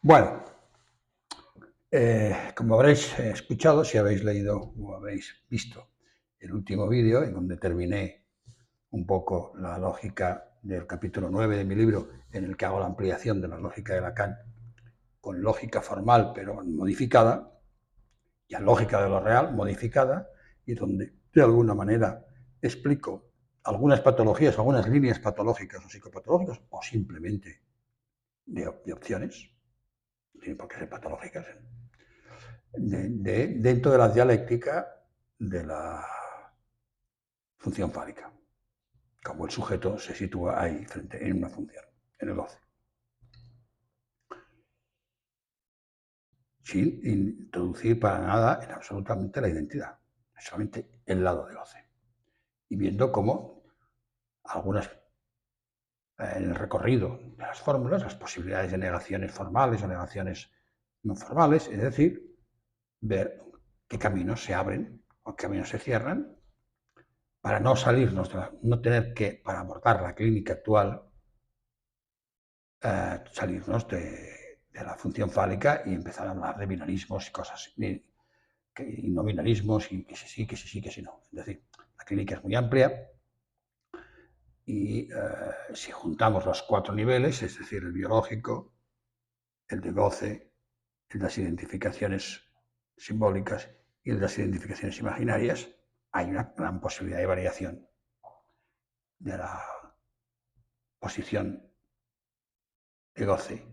Bueno, como habréis escuchado, si habéis leído o habéis visto el último vídeo en donde terminé un poco la lógica del capítulo 9 de mi libro, en el que hago la ampliación de la lógica de Lacan con lógica formal pero modificada, y a lógica de lo real modificada, y donde de alguna manera explico algunas patologías, algunas líneas patológicas o psicopatológicas, o simplemente de opciones, no tienen por qué ser patológicas, dentro de la dialéctica de la función fálica, como el sujeto se sitúa ahí frente en una función, en el goce, sin introducir para nada en absolutamente la identidad, solamente el lado de goce, y viendo cómo algunas en el recorrido de las fórmulas, las posibilidades de negaciones formales o negaciones no formales, es decir, ver qué caminos se abren o qué caminos se cierran para no salirnos, no tener que, para abordar la clínica actual, salirnos de la función fálica y empezar a hablar de binarismos y cosas, y no binarismos, y que si sí, que si sí, que si no. Es decir, la clínica es muy amplia y si juntamos los 4 niveles, es decir, el biológico, el de goce, el de las identificaciones simbólicas y el de las identificaciones imaginarias, hay una gran posibilidad de variación de la posición de goce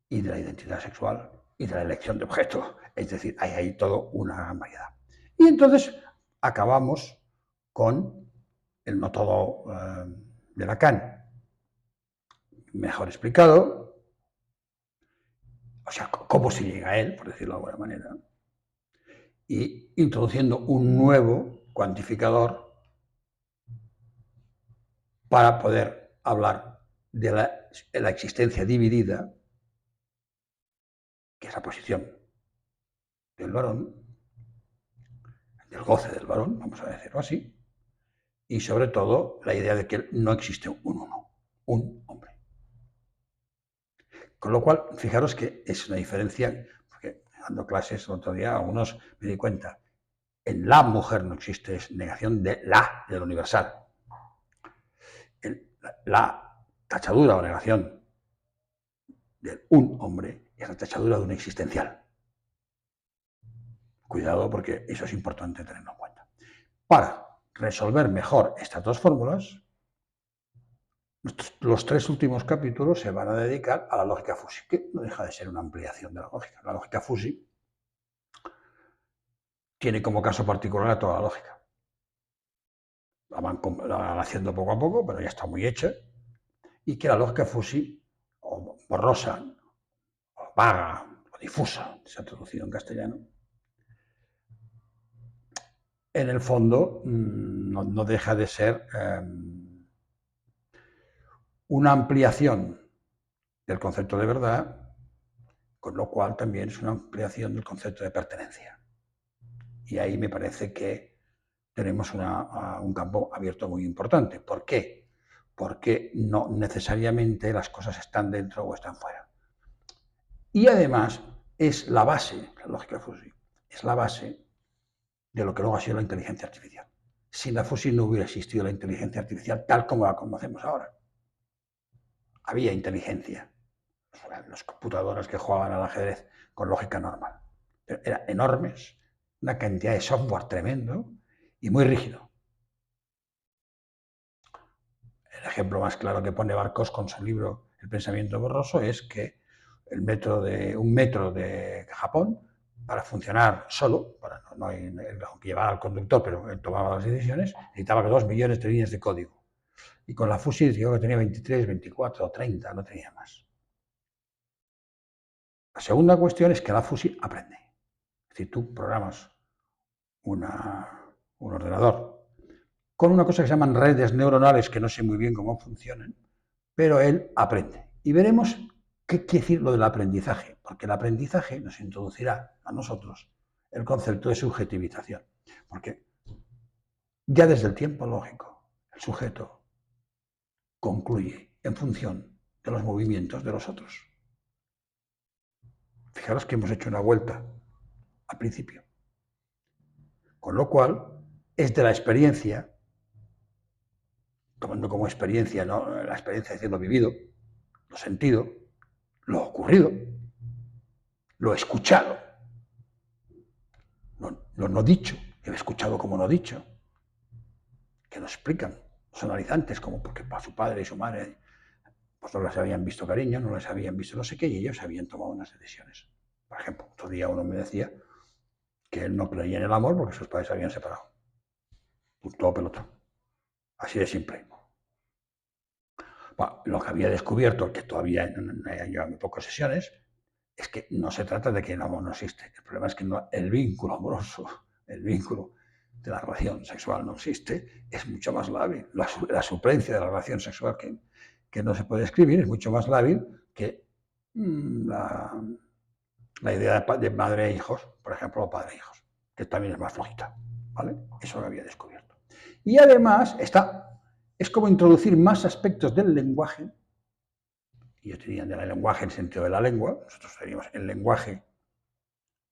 y de la identidad sexual y de la elección de objeto. Es decir, hay ahí todo una gran variedad. Y entonces acabamos con el método de Lacan, mejor explicado, o sea, cómo se llega a él, por decirlo de alguna manera, y introduciendo un nuevo cuantificador para poder hablar de la existencia dividida, que es la posición del varón, del goce del varón, vamos a decirlo así, y sobre todo la idea de que no existe un uno, un hombre. Con lo cual, fijaros que es una diferencia, porque dando clases el otro día, algunos me di cuenta, en la mujer no existe, es negación de del universal. La tachadura o negación de un hombre es la tachadura de un existencial. Cuidado porque eso es importante tenerlo en cuenta. Para resolver mejor estas dos fórmulas, los 3 últimos capítulos se van a dedicar a la lógica Fuzzy, que no deja de ser una ampliación de la lógica. La lógica Fuzzy tiene como caso particular a toda la lógica. La van haciendo poco a poco, pero ya está muy hecha, y que la lógica Fuzzy, o borrosa, o vaga, o difusa, se ha traducido en castellano, en el fondo no deja de ser una ampliación del concepto de verdad, con lo cual también es una ampliación del concepto de pertenencia. Y ahí me parece que tenemos un campo abierto muy importante. ¿Por qué? Porque no necesariamente las cosas están dentro o están fuera. Y además es la base, la lógica Fuzzy, es la base de lo que luego ha sido la inteligencia artificial. Sin la Fuzzy no hubiera existido la inteligencia artificial tal como la conocemos ahora. Había inteligencia, las computadoras que jugaban al ajedrez con lógica normal. Pero eran enormes, una cantidad de software tremendo y muy rígido. El ejemplo más claro que pone Barcos con su libro El pensamiento borroso es que un metro de Japón, para funcionar solo, aunque llevara al conductor, pero él tomaba las decisiones, necesitaba 2 millones de líneas de código. Y con la Fuzzy digo que tenía 23, 24 o 30, no tenía más. La segunda cuestión es que la Fuzzy aprende. Es decir, tú programas un ordenador con una cosa que se llaman redes neuronales, que no sé muy bien cómo funcionan, pero él aprende. Y veremos qué quiere decir lo del aprendizaje, porque el aprendizaje nos introducirá a nosotros el concepto de subjetivización. Porque ya desde el tiempo lógico, el sujeto concluye en función de los movimientos de los otros. Fijaros que hemos hecho una vuelta al principio. Con lo cual, es de la experiencia, tomando como experiencia, ¿no?, la experiencia de lo vivido, lo sentido, lo ocurrido, lo escuchado, lo no dicho, el escuchado como no dicho, que nos explican los analizantes, como porque para su padre y su madre pues no les habían visto cariño, no les habían visto no sé qué, y ellos habían tomado unas decisiones. Por ejemplo, otro día uno me decía que él no creía en el amor porque sus padres se habían separado. Punto pelota. Así de simple. Bueno, lo que había descubierto, que todavía lleva muy pocas sesiones, es que no se trata de que el amor no existe. El problema es que el vínculo amoroso, el vínculo de la relación sexual no existe, es mucho más lábil. La suplencia de la relación sexual que no se puede describir es mucho más lábil que la idea de madre e hijos, por ejemplo, o padre e hijos, que también es más flojita, ¿vale? Eso lo había descubierto. Y además es como introducir más aspectos del lenguaje, y yo tenía del lenguaje en sentido de la lengua, nosotros teníamos el lenguaje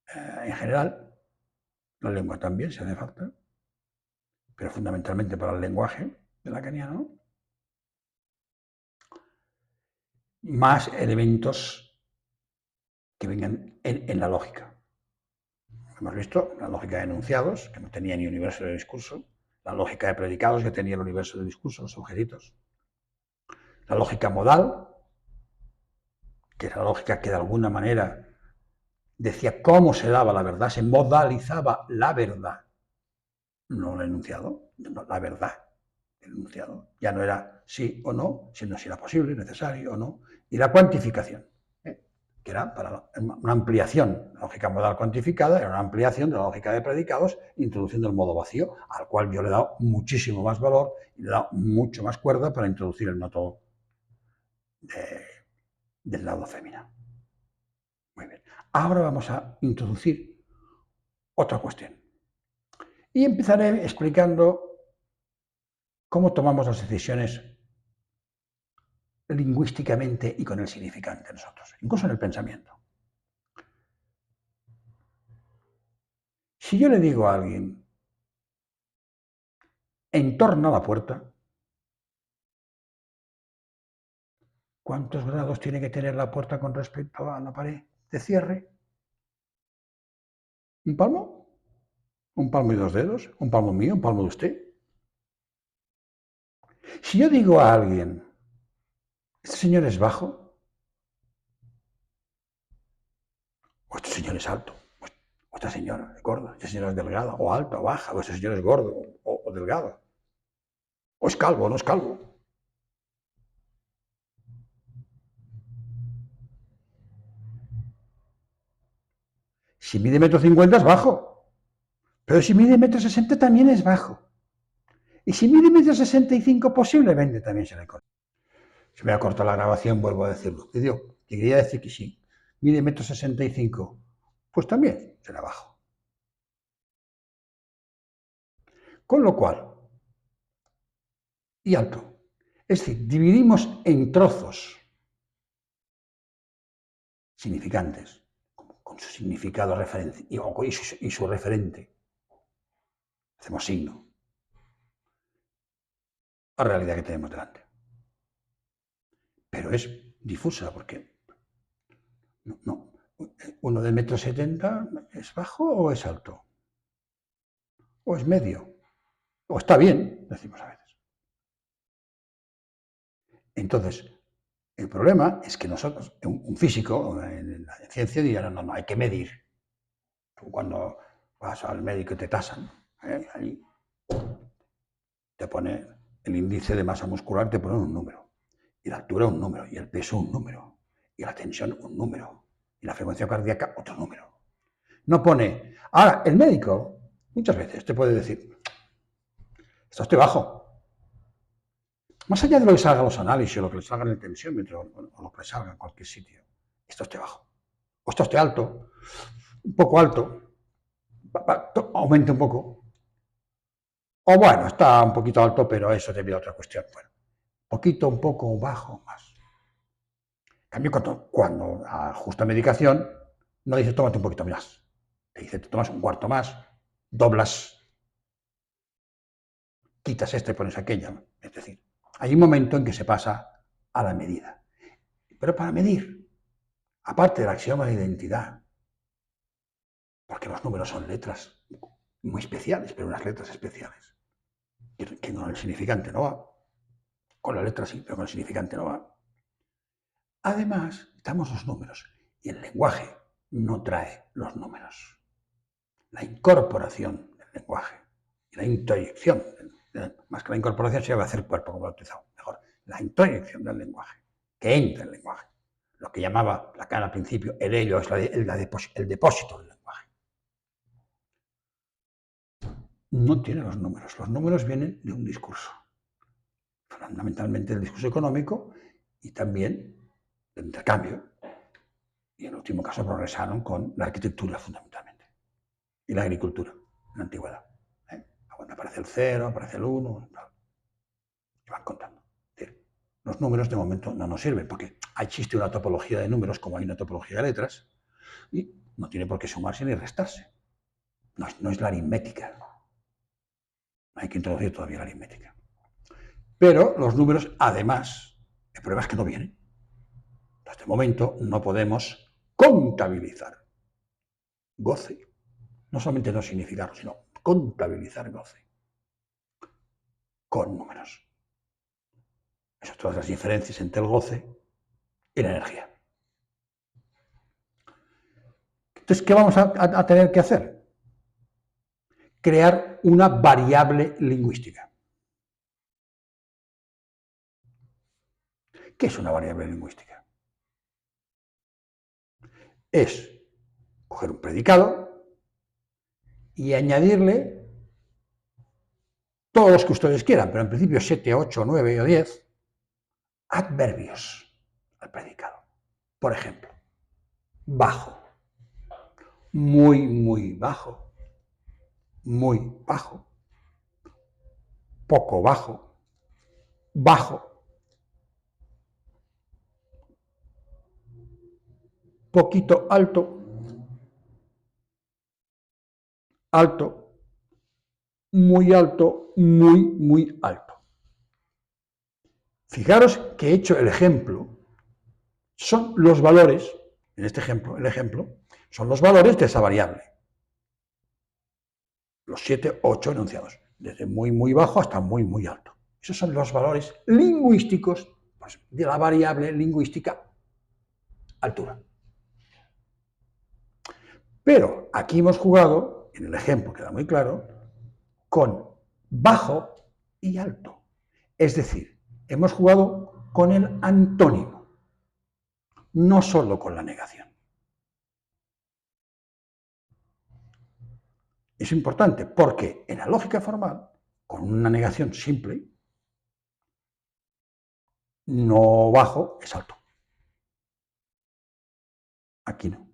en general, la lengua también, si hace falta, pero fundamentalmente para el lenguaje de lacaniano, más elementos que vengan en la lógica. Hemos visto la lógica de enunciados, que no tenía ni universo de discurso, la lógica de predicados, que tenía el universo de discurso, los objetitos, la lógica modal, que es la lógica que de alguna manera decía cómo se daba la verdad, se modalizaba la verdad, no el enunciado, no, la verdad, el enunciado. Ya no era sí o no, sino si era posible, necesario o no, y la cuantificación, que era para una ampliación. La lógica modal cuantificada era una ampliación de la lógica de predicados, introduciendo el modo vacío, al cual yo le he dado muchísimo más valor y le he dado mucho más cuerda para introducir el método del lado femenino. Muy bien. Ahora vamos a introducir otra cuestión. Y empezaré explicando cómo tomamos las decisiones lingüísticamente y con el significante nosotros, incluso en el pensamiento. Si yo le digo a alguien, entorna la puerta, ¿cuántos grados tiene que tener la puerta con respecto a la pared de cierre? ¿Un palmo? ¿Un palmo y 2 dedos? ¿Un palmo mío? ¿Un palmo de usted? Si yo digo a alguien, ¿este señor es bajo? ¿O este señor es alto? ¿O esta señora es gorda? ¿Esta señora es delgada? ¿O alta? ¿O baja? ¿O este señor es gordo? ¿O delgado? ¿O es calvo? ¿O no es calvo? Si mide 1,50 m es bajo. Pero si mide 1,60 m también es bajo. Y si mide 1,65 m posiblemente también se le corta. Se me ha cortado la grabación, vuelvo a decirlo. Que quería decir que sí. Mide 1,65 m, pues también será bajo. Con lo cual, y alto. Es decir, dividimos en trozos significantes, con su significado y su referente. Hacemos signo. La realidad que tenemos delante. Pero es difusa porque no. ¿Uno de 1,70 m es bajo o es alto? ¿O es medio? ¿O está bien? Decimos a veces. Entonces, el problema es que nosotros, un físico en la ciencia diría, no, hay que medir. Tú cuando vas al médico y te tasan, ahí te pone el índice de masa muscular, te pone un número, y la altura un número, y el peso un número, y la tensión un número, y la frecuencia cardíaca otro número. No pone. Ahora, el médico muchas veces te puede decir, está usted bajo. Más allá de lo que salga en los análisis, o lo que le salga en el tensiómetro, o lo que le salga en cualquier sitio, está usted bajo. O está usted alto, un poco alto, aumente un poco. O bueno, está un poquito alto, pero eso debido a otra cuestión. Bueno, poquito, un poco, bajo, más. En cambio, cuando ajusta medicación, No dice tómate un poquito más. Te dice te tomas un cuarto más, doblas, quitas esto y pones aquello. Es decir, hay un momento en que se pasa a la medida. Pero para medir, aparte del axioma de identidad, porque los números son letras muy especiales, pero unas letras especiales, que con el significante no va. Con la letra sí, pero con el significante no va. Además, damos los números y el lenguaje no trae los números. La incorporación del lenguaje y la introyección, más que la incorporación se va a hacer cuerpo, como lo he utilizado mejor, la introyección del lenguaje, que entra en el lenguaje. Lo que llamaba Lacan al principio el ello es el depósito del lenguaje. No tiene los números vienen de un discurso, fundamentalmente el discurso económico y también el intercambio. Y en último caso progresaron con la arquitectura fundamentalmente y la agricultura en la antigüedad. Cuando aparece el 0, aparece el 1, y van contando. Es decir, los números de momento no nos sirven porque existe una topología de números como hay una topología de letras y no tiene por qué sumarse ni restarse. No es la aritmética. No hay que introducir todavía la aritmética. Pero los números, además, el problema es que no vienen. Hasta este momento no podemos contabilizar goce. No solamente no significarlo, sino contabilizar goce con números. Esas son todas las diferencias entre el goce y la energía. Entonces, ¿qué vamos a tener que hacer? Crear una variable lingüística. ¿Qué es una variable lingüística? Es coger un predicado y añadirle todos los que ustedes quieran, pero en principio 7, 8, 9 o 10 adverbios al predicado. Por ejemplo, bajo, muy, muy bajo, muy bajo, poco bajo, bajo, poquito alto, alto, muy alto, muy, muy alto. Fijaros que he hecho el ejemplo, son los valores, en este ejemplo, el ejemplo, son los valores de esa variable. Los 7, 8 enunciados, desde muy, muy bajo hasta muy, muy alto. Esos son los valores lingüísticos pues, de la variable lingüística altura. Pero aquí hemos jugado, en el ejemplo queda muy claro, con bajo y alto. Es decir, hemos jugado con el antónimo, no solo con la negación. Es importante porque en la lógica formal, con una negación simple, no bajo es alto. Aquí no.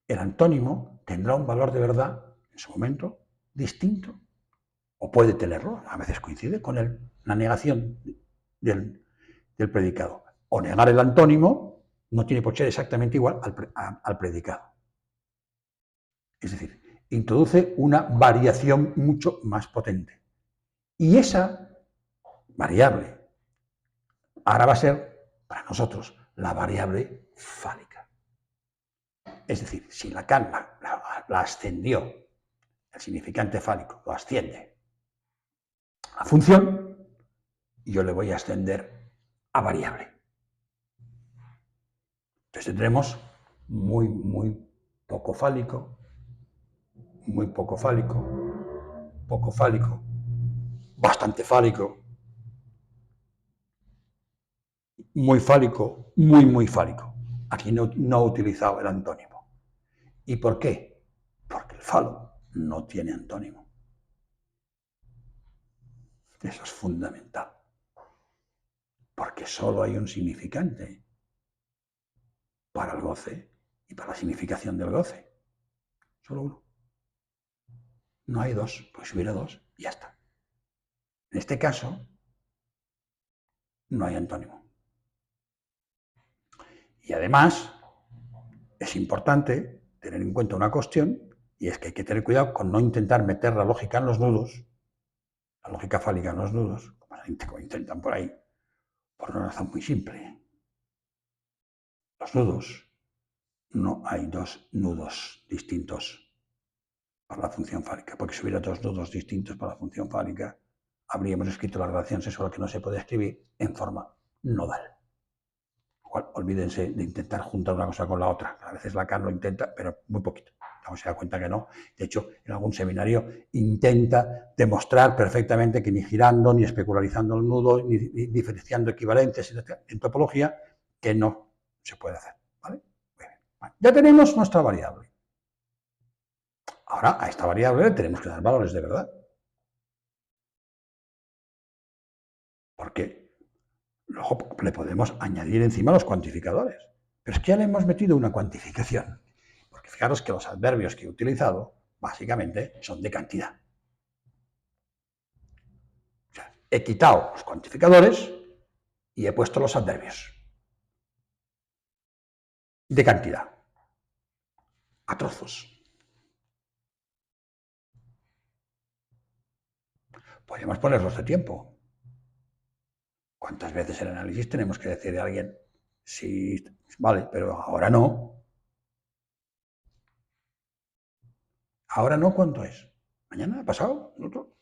El antónimo tendrá un valor de verdad en su momento distinto, o puede tenerlo, a veces coincide con la negación del predicado. O negar el antónimo no tiene por qué ser exactamente igual al predicado. Es decir, introduce una variación mucho más potente. Y esa variable ahora va a ser, para nosotros, la variable fálica. Es decir, si Lacan la ascendió, el significante fálico lo asciende a función, yo le voy a ascender a variable. Entonces tendremos muy, muy poco fálico, muy poco fálico, bastante fálico, muy fálico, muy, muy fálico. Aquí no he utilizado el antónimo. ¿Y por qué? Porque el falo no tiene antónimo. Eso es fundamental. Porque solo hay un significante para el goce y para la significación del goce. Solo uno. No hay dos, pues si hubiera dos, ya está. En este caso, no hay antónimo. Y además, es importante tener en cuenta una cuestión, y es que hay que tener cuidado con no intentar meter la lógica en los nudos, la lógica fálica en los nudos, como intentan por ahí, por una razón muy simple. Los nudos, no hay dos nudos distintos para la función fálica, porque si hubiera dos nudos distintos para la función fálica, habríamos escrito la relación sexual que no se puede escribir en forma nodal. Olvídense de intentar juntar una cosa con la otra. A veces Lacan lo intenta, pero muy poquito. Luego se da cuenta que no. De hecho, en algún seminario intenta demostrar perfectamente que ni girando, ni especularizando el nudo, ni diferenciando equivalentes en topología, que no se puede hacer. ¿Vale? Muy bien. Vale. Ya tenemos nuestra variable. Ahora, a esta variable le tenemos que dar valores de verdad. Porque luego le podemos añadir encima los cuantificadores. Pero es que ya le hemos metido una cuantificación. Porque fijaros que los adverbios que he utilizado, básicamente, son de cantidad. O sea, he quitado los cuantificadores y he puesto los adverbios. De cantidad. A trozos. Podríamos ponerlos de tiempo. ¿Cuántas veces en el análisis tenemos que decirle a alguien, sí, vale, pero ahora no? ¿Ahora no cuánto es? ¿Mañana? ¿Pasado? ¿Otro?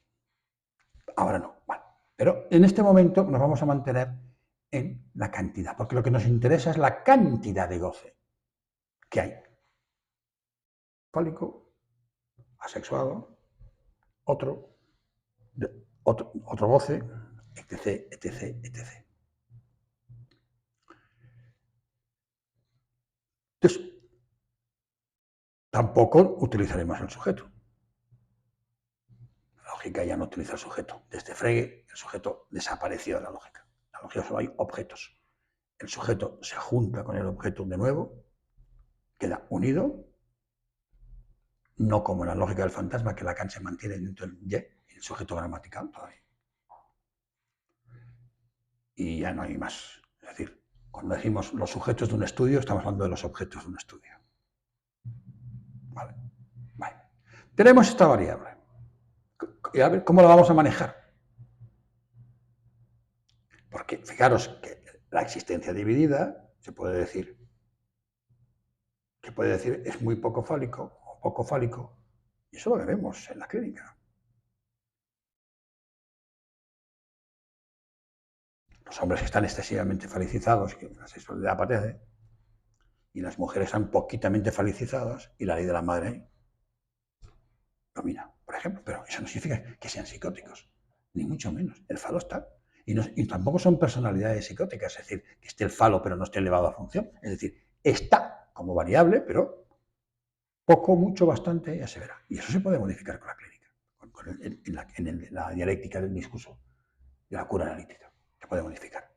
Ahora no. Vale. Pero en este momento nos vamos a mantener en la cantidad, porque lo que nos interesa es la cantidad de goce que hay. Fálico, asexuado, otro, otro goce, etc, etc, etc. Entonces, tampoco utilizaremos el sujeto. La lógica ya no utiliza el sujeto. Desde Frege, el sujeto desapareció de la lógica. En la lógica solo hay objetos. El sujeto se junta con el objeto de nuevo, queda unido, no como en la lógica del fantasma, que Lacan se mantiene dentro del y, el sujeto gramatical todavía. Y ya no hay más. Es decir, cuando decimos los sujetos de un estudio, estamos hablando de los objetos de un estudio. Vale. Vale. Tenemos esta variable. Y a ver cómo la vamos a manejar. Porque fijaros que la existencia dividida se puede decir es muy poco fálico o poco fálico. Y eso lo vemos en la clínica. Los hombres están excesivamente falicizados, que la sexualidad aparece, y las mujeres están poquitamente falicizadas, y la ley de la madre domina, por ejemplo. Pero eso no significa que sean psicóticos, ni mucho menos. El falo está. Y tampoco son personalidades psicóticas, es decir, que esté el falo pero no esté elevado a función. Es decir, está como variable, pero poco, mucho, bastante, ya se verá. Y eso se puede modificar con la clínica, en la dialéctica del discurso, de la cura analítica. Se puede modificar.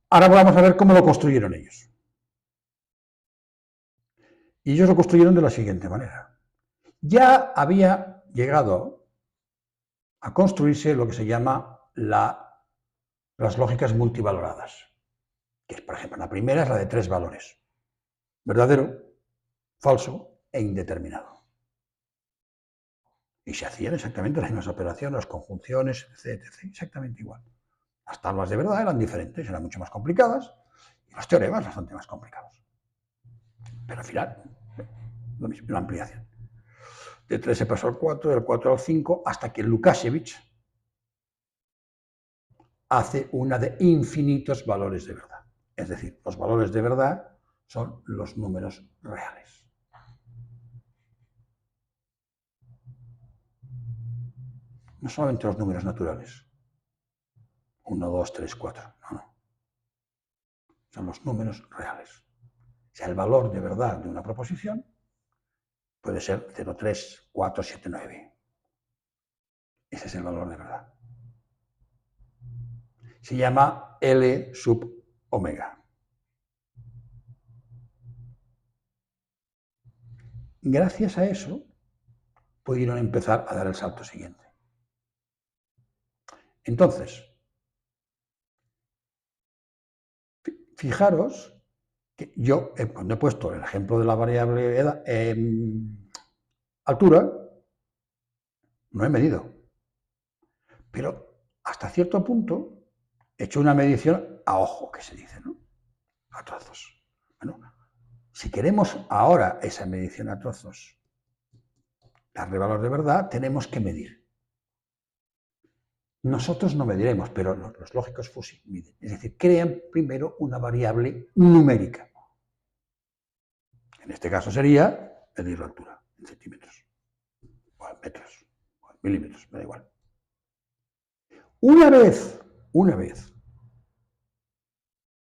Ahora vamos a ver cómo lo construyeron ellos. Y ellos lo construyeron de la siguiente manera. Ya había llegado a construirse lo que se llama las lógicas multivaloradas. Que es, por ejemplo, la primera es la de 3 valores. Verdadero, falso e indeterminado. Y se hacían exactamente las mismas operaciones, las conjunciones, etc. Exactamente igual. Las tablas de verdad eran diferentes, eran mucho más complicadas, y los teoremas bastante más complicados. Pero al final, lo mismo, la ampliación. De 3 se pasó al 4, del 4 al 5, hasta que Lukasiewicz hace una de infinitos valores de verdad. Es decir, los valores de verdad son los números reales. No solamente los números naturales. 1, 2, 3, 4. No. Son los números reales. O sea, el valor de verdad de una proposición puede ser 0, 3, 4, 7, 9. Ese es el valor de verdad. Se llama L sub omega. Gracias a eso, pudieron empezar a dar el salto siguiente. Entonces, fijaros que yo, cuando he puesto el ejemplo de la variable altura, no he medido. Pero hasta cierto punto he hecho una medición a ojo, que se dice, ¿no? A trozos. Bueno, si queremos ahora esa medición a trozos darle valor de verdad, tenemos que medir. Nosotros no mediremos, pero los lógicos FUSI miden. Es decir, crean primero una variable numérica. En este caso sería medir la altura en centímetros, o en metros, o en milímetros, me da igual. Una vez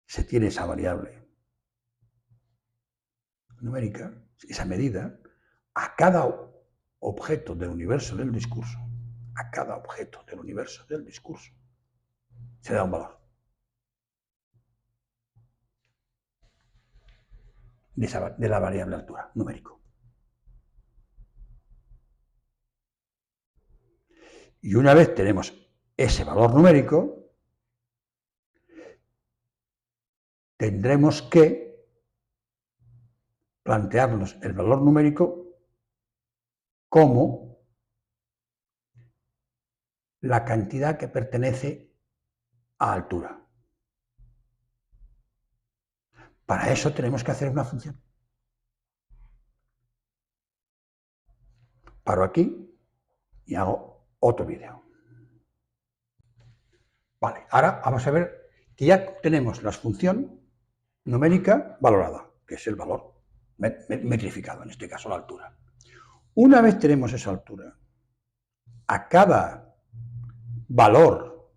se tiene esa variable numérica, esa medida, a cada objeto del universo del discurso, a cada objeto del universo del discurso, se da un valor de la variable altura, numérico. Y una vez tenemos ese valor numérico, tendremos que plantearnos el valor numérico como la cantidad que pertenece a altura. Para eso tenemos que hacer una función. Paro aquí y hago otro vídeo. Vale, ahora vamos a ver que ya tenemos la función numérica valorada, que es el valor metrificado, en este caso la altura. Una vez tenemos esa altura, a cada valor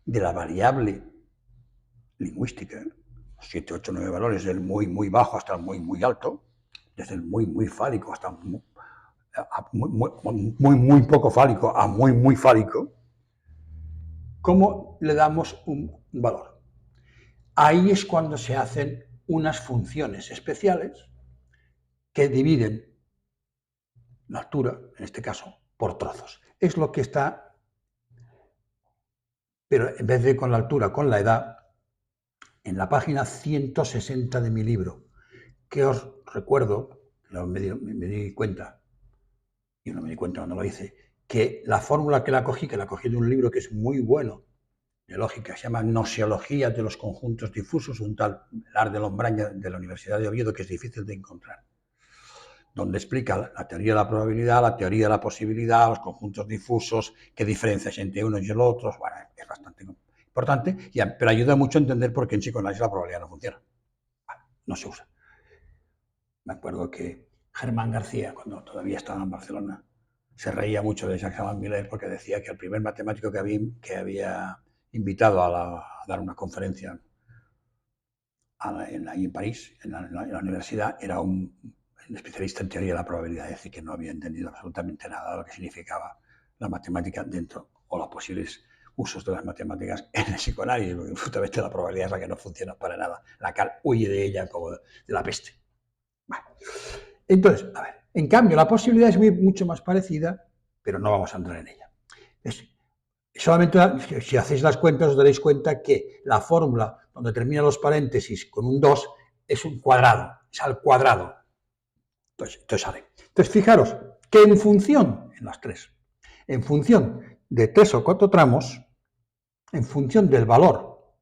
de la variable lingüística, 7, 8, 9 valores, del muy, muy bajo hasta el muy, muy alto, desde el muy, muy fálico hasta muy, muy poco fálico a muy, muy fálico, ¿cómo le damos un valor? Ahí es cuando se hacen unas funciones especiales que dividen la altura, en este caso, por trozos. Es lo que está, pero en vez de con la altura, con la edad, en la página 160 de mi libro, que os recuerdo, me di cuenta, y no me di cuenta cuando lo hice, que la fórmula que la cogí de un libro que es muy bueno, de lógica, se llama Gnoseología de los conjuntos difusos, un tal Lar de Lombraña de la Universidad de Oviedo, que es difícil de encontrar, donde explica la teoría de la probabilidad, la teoría de la posibilidad, los conjuntos difusos, qué diferencias entre unos y el otro. Bueno, es bastante importante, pero ayuda mucho a entender por qué en psicoanálisis la probabilidad no funciona. No se usa. Me acuerdo que Germán García, cuando todavía estaba en Barcelona, se reía mucho de Jacques Alan Miller porque decía que el primer matemático que había invitado a dar una conferencia ahí en París, en la universidad, era un especialista en teoría de la probabilidad, es decir, que no había entendido absolutamente nada de lo que significaba la matemática dentro o los posibles usos de las matemáticas en el psicoanálisis, porque justamente la probabilidad es la que no funciona para nada. Lacan huye de ella como de la peste. Bueno. Entonces, a ver, en cambio, la posibilidad es mucho más parecida, pero no vamos a entrar en ella. Solamente si hacéis las cuentas os daréis cuenta que la fórmula donde terminan los paréntesis con un 2 es un cuadrado, es al cuadrado. Entonces sale. Entonces fijaros que en función, en las tres, en función de 3 o 4 tramos, en función del valor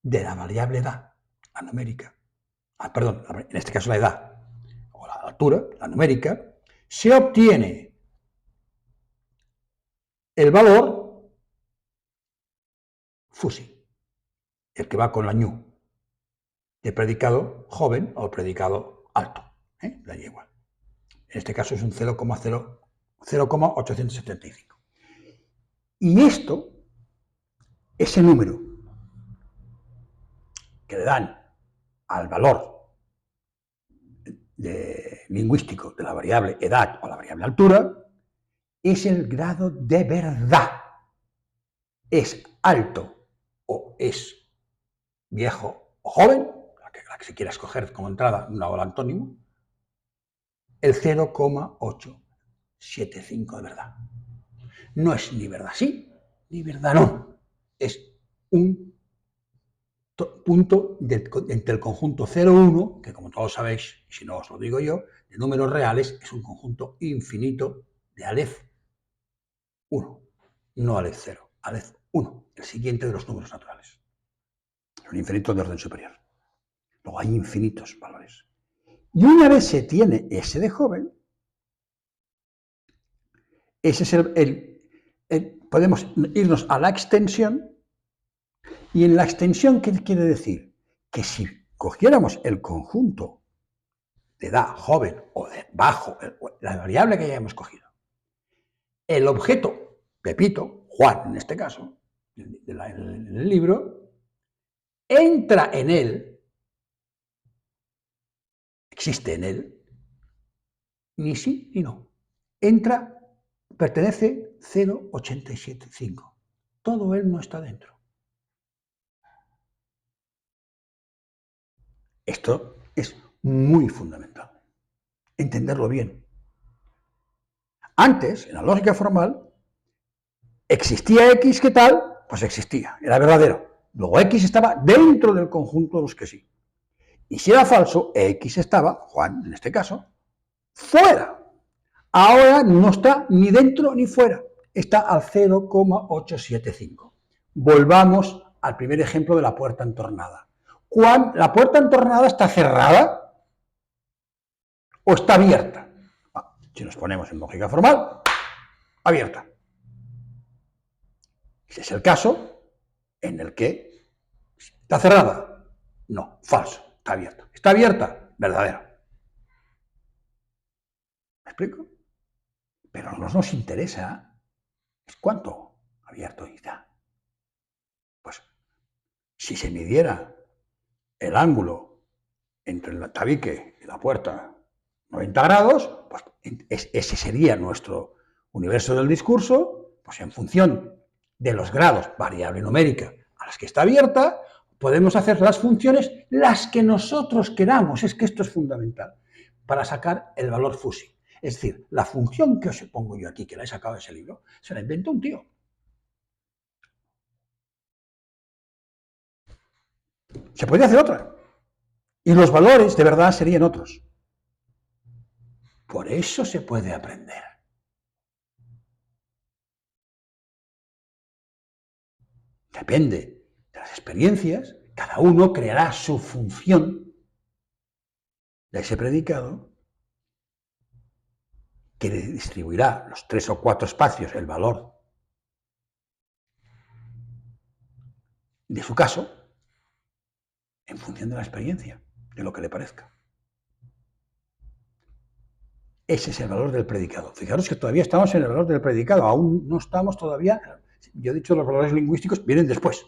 de la variable edad, la numérica, perdón, en este caso la edad, o la altura, la numérica, se obtiene el valor FUSI, el que va con la ñu, el predicado joven o el predicado alto, daría igual. En este caso es un 0,875. Y esto, ese número que le dan al valor lingüístico de la variable edad o la variable altura, es el grado de verdad. Es alto o es viejo o joven, la que se quiera escoger como entrada, una o el antónimo, el 0,875 de verdad. No es ni verdad sí, ni verdad no. es un punto entre el conjunto 0, 1, que como todos sabéis, y si no os lo digo yo, de números reales es un conjunto infinito de Aleph 1, no Aleph 0, Aleph 1, el siguiente de los números naturales. Es un infinito de orden superior. Luego hay infinitos valores. Y una vez se tiene ese de joven, ese es podemos irnos a la extensión, y en la extensión, ¿qué quiere decir? Que si cogiéramos el conjunto de edad joven o de bajo, la variable que hayamos cogido, el objeto, Pepito, Juan en este caso, en el libro, entra en él, existe en él, ni sí ni no. Entra, pertenece 0,875. Todo él no está dentro. Esto es muy fundamental, entenderlo bien. Antes, en la lógica formal, existía X, ¿qué tal? Pues existía, era verdadero. Luego X estaba dentro del conjunto de los que sí. Y si era falso, X estaba, Juan en este caso, fuera. Ahora no está ni dentro ni fuera, está al 0,875. Volvamos al primer ejemplo de la puerta entornada. ¿La puerta entornada está cerrada o está abierta? Si nos ponemos en lógica formal, abierta. Ese es el caso en el que está cerrada. No, falso, está abierta. ¿Está abierta? Verdadero. ¿Me explico? Pero no nos interesa es cuánto abierto está. Pues si se midiera el ángulo entre el tabique y la puerta 90 grados, pues ese sería nuestro universo del discurso, pues en función de los grados, variable numérica, a las que está abierta, podemos hacer las funciones las que nosotros queramos. Es que esto es fundamental para sacar el valor Fuzzy. Es decir, la función que os pongo yo aquí, que la he sacado de ese libro, se la inventó un tío. Se podría hacer otra. Y los valores de verdad serían otros. Por eso se puede aprender. Depende de las experiencias, cada uno creará su función de ese predicado que distribuirá los 3 o 4 espacios, el valor de su caso, en función de la experiencia, de lo que le parezca. Ese es el valor del predicado. Fijaros que todavía estamos en el valor del predicado, aún no estamos todavía, yo he dicho los valores lingüísticos vienen después,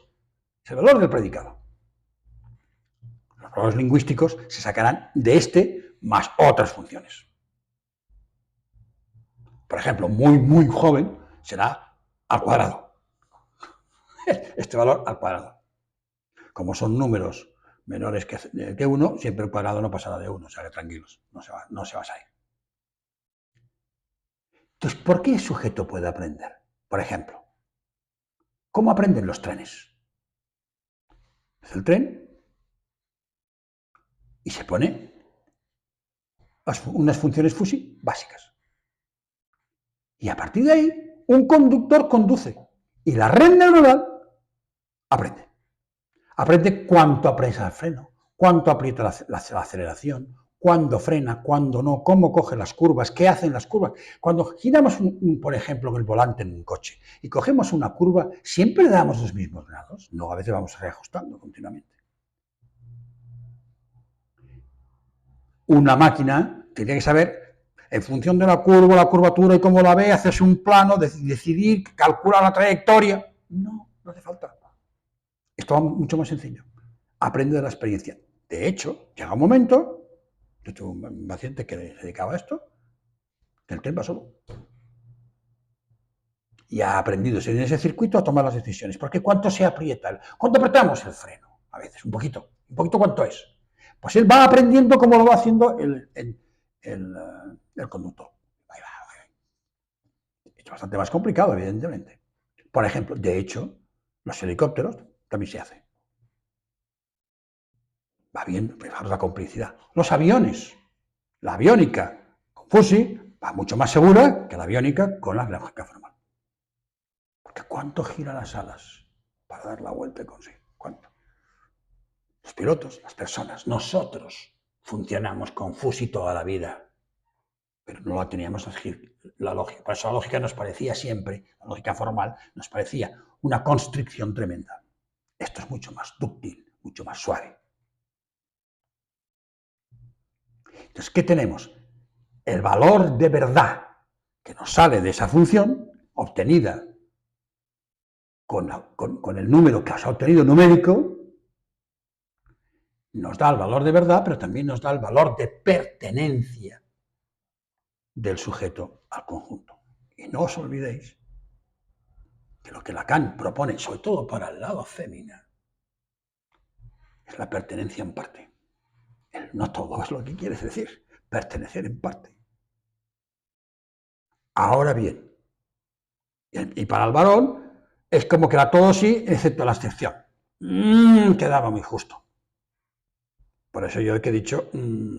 es el valor del predicado. Los valores lingüísticos se sacarán de este más otras funciones. Por ejemplo, muy joven será al cuadrado. Este valor al cuadrado. Como son números menores que 1, siempre el cuadrado no pasará de 1, o sea que tranquilos, no se va a salir. Entonces, ¿por qué el sujeto puede aprender? Por ejemplo, ¿cómo aprenden los trenes? Es el tren y se pone unas funciones Fuzzy básicas. Y a partir de ahí, un conductor conduce y la red neuronal aprende. Aprende cuánto aprieta el freno, cuánto aprieta la aceleración, cuándo frena, cuándo no, cómo coge las curvas, qué hacen las curvas. Cuando giramos, por ejemplo, el volante en un coche y cogemos una curva, ¿siempre le damos los mismos grados? No, a veces vamos reajustando continuamente. Una máquina tiene que saber, en función de la curvatura y cómo la ve, hacerse un plano, decidir, calcular la trayectoria. No hace falta. Esto va mucho más sencillo. Aprende de la experiencia. De hecho, llega un momento, yo tuve un paciente que se dedicaba a esto, que el tren va solo. Y ha aprendido en ese circuito a tomar las decisiones. Porque ¿cuánto se aprieta? ¿Cuánto apretamos el freno? A veces, un poquito. ¿Un poquito cuánto es? Pues él va aprendiendo cómo lo va haciendo el conductor. Ahí va. Es bastante más complicado, evidentemente. Por ejemplo, de hecho, Los helicópteros también se hace. Va bien, fijaros la complicidad. Los aviones, la aviónica con fusi va mucho más segura que la aviónica con la lógica formal. Porque ¿cuánto giran las alas para dar la vuelta con sí? ¿Cuánto? Los pilotos, las personas, nosotros funcionamos con fusi toda la vida, pero no la teníamos la lógica. Por eso la lógica nos parecía siempre, la lógica formal, nos parecía una constricción tremenda. Esto es mucho más dúctil, mucho más suave. Entonces, ¿qué tenemos? El valor de verdad que nos sale de esa función, obtenida con el número que has obtenido numérico, nos da el valor de verdad, pero también nos da el valor de pertenencia del sujeto al conjunto. Y no os olvidéis que lo que Lacan propone, sobre todo para el lado fémina, es la pertenencia en parte. El no todo es lo que quiere decir, pertenecer en parte. Ahora bien, y para el varón es como que era todo sí, excepto la excepción. Quedaba muy justo. Por eso yo he dicho,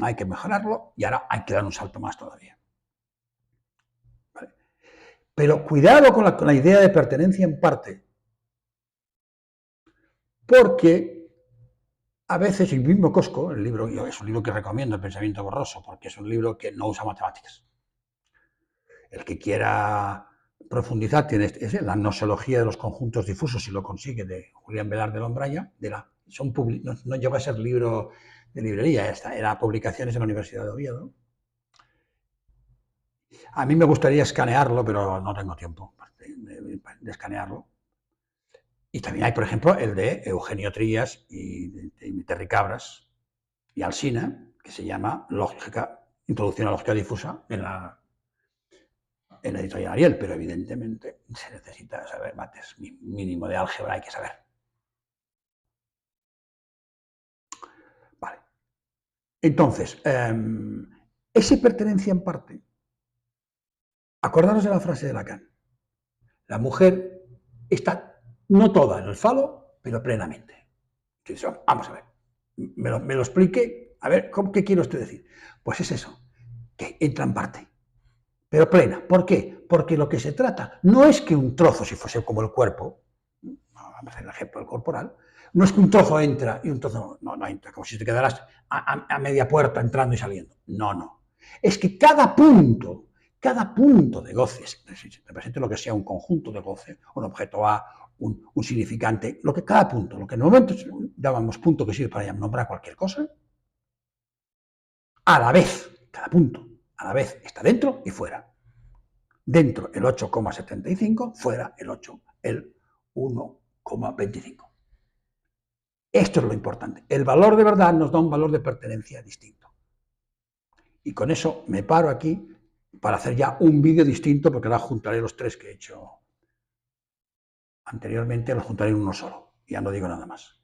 hay que mejorarlo y ahora hay que dar un salto más todavía. ¿Vale? Pero cuidado con la idea de pertenencia en parte, porque a veces el mismo Cosco, el libro, es un libro que recomiendo, El pensamiento borroso, porque es un libro que no usa matemáticas. El que quiera profundizar tiene la nosología de los conjuntos difusos, si lo consigue, de Julián Velar de Lombraya, no llegó a ser libro de librería, era publicaciones de la Universidad de Oviedo. A mí me gustaría escanearlo, pero no tengo tiempo de escanearlo. Y también hay, por ejemplo, el de Eugenio Trías y Terry Cabras y Alsina, que se llama Introducción a la Lógica Difusa en la editorial Ariel, pero evidentemente se necesita saber mates, mínimo de álgebra hay que saber. Vale. Entonces, esa pertenencia en parte, acordaros de la frase de Lacan. La mujer está no toda en el falo, pero plenamente. Entonces, vamos a ver, me lo explique, a ver, ¿qué quiere usted decir? Pues es eso, que entra en parte, pero plena. ¿Por qué? Porque lo que se trata no es que un trozo, si fuese como el cuerpo, vamos a hacer el ejemplo del corporal, no es que un trozo entra y un trozo no entra, como si te quedaras a media puerta entrando y saliendo. No. Es que cada punto de goces, represente lo que sea un conjunto de goce, un objeto A, un significante, cada punto, lo que en el momento llamamos punto que sirve para nombrar cualquier cosa, a la vez, cada punto, a la vez está dentro y fuera. Dentro el 8,75, fuera el 1,25. Esto es lo importante. El valor de verdad nos da un valor de pertenencia distinto. Y con eso me paro aquí para hacer ya un vídeo distinto, porque ahora juntaré los tres que he hecho anteriormente, los juntaré en uno solo. Ya no digo nada más.